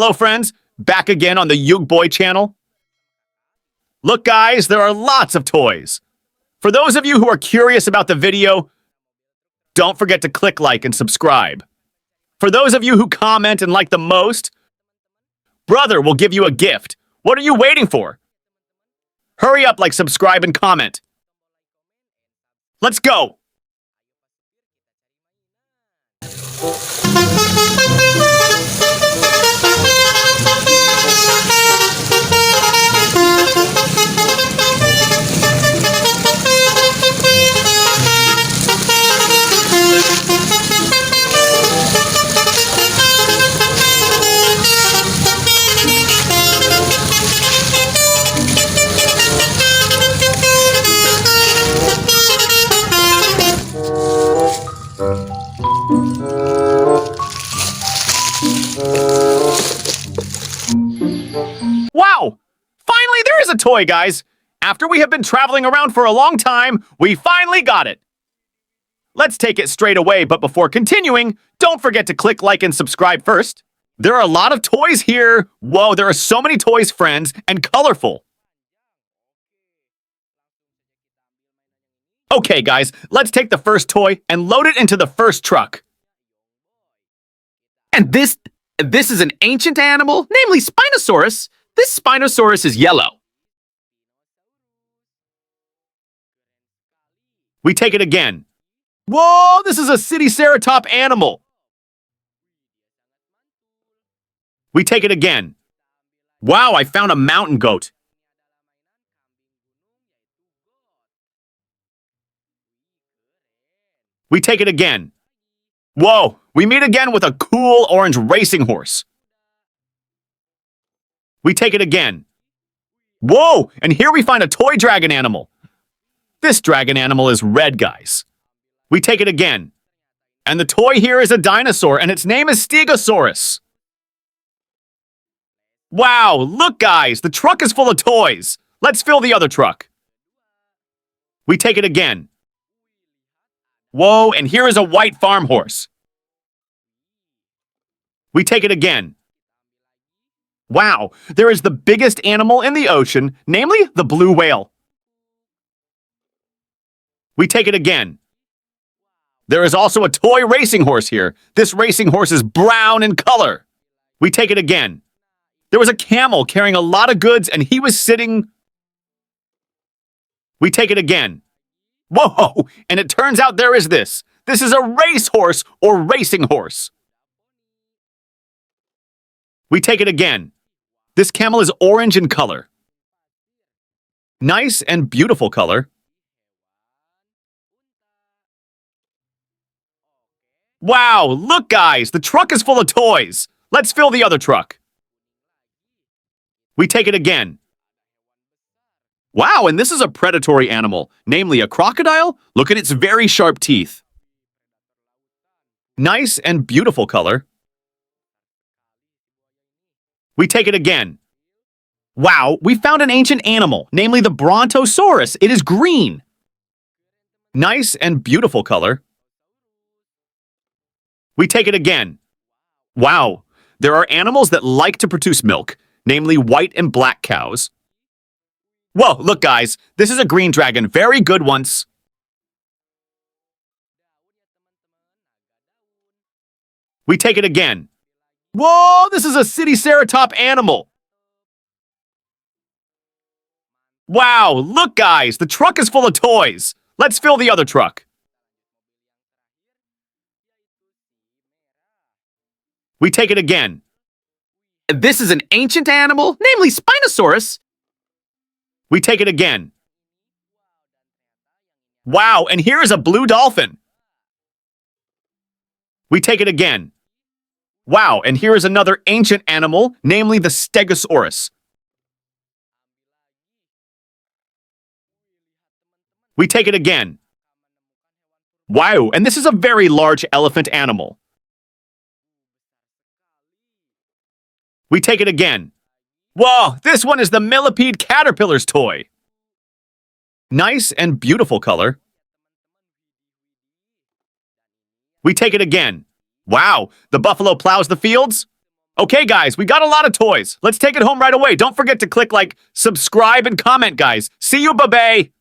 Hello friends, back again on the Yug Boy channel. Look guys, there are lots of toys. For those of you who are curious about the video, don't forget to click like and subscribe. For those of you who comment and like the most, brother will give you a gift. What are you waiting for? Hurry up, like, subscribe, and comment. Let's go! Wow! Finally, there is a toy, guys! After we have been traveling around for a long time, we finally got it! Let's take it straight away, but before continuing, don't forget to click like and subscribe first. There are a lot of toys here! Whoa, there are so many toys, friends, and colorful! Okay, guys, let's take the first toy and load it into the first truck. And this is an ancient animal, namely Spinosaurus. This Spinosaurus is yellow. We take it again. Whoa, this is a City-Ceratop animal. We take it again. Wow, I found a mountain goat. We take it again. Whoa, we meet again with a cool orange racing horse. We take it again. Whoa, and here we find a toy dragon animal. This dragon animal is red, guys. We take it again. And the toy here is a dinosaur, and its name is Stegosaurus. Wow, look, guys, the truck is full of toys. Let's fill the other truck. We take it again. Whoa, and here is a white farm horse. We take it again. Wow, there is the biggest animal in the ocean, namely the blue whale. We take it again. There is also a toy racing horse here. This racing horse is brown in color. We take it again. There was a camel carrying a lot of goods, and he was sitting... We take it again. Whoa, and it turns out there is this. This is a racehorse or racing horse. We take it again. This camel is orange in color. Nice and beautiful color. Wow, look, guys, the truck is full of toys. Let's fill the other truck. We take it again. Wow, and this is a predatory animal, namely a crocodile. Look at its very sharp teeth. Nice and beautiful color. We take it again. Wow, we found an ancient animal, namely the Brontosaurus. It is green. Nice and beautiful color. We take it again. Wow, there are animals that like to produce milk, namely white and black cows. Whoa, look, guys, this is a green dragon, very good once. We take it again. Whoa, this is a City-Ceratop animal. Wow, look, guys, the truck is full of toys. Let's fill the other truck. We take it again. This is an ancient animal, namely Spinosaurus. We take it again. Wow, and here is a blue dolphin. We take it again. Wow, and here is another ancient animal, namely the Stegosaurus. We take it again. Wow, and this is a very large elephant animal. We take it again. Whoa, this one is the millipede caterpillar's toy. Nice and beautiful color. We take it again. Wow, the buffalo plows the fields? Okay, guys, we got a lot of toys. Let's take it home right away. Don't forget to click like, subscribe, and comment, guys. See you, bye-bye.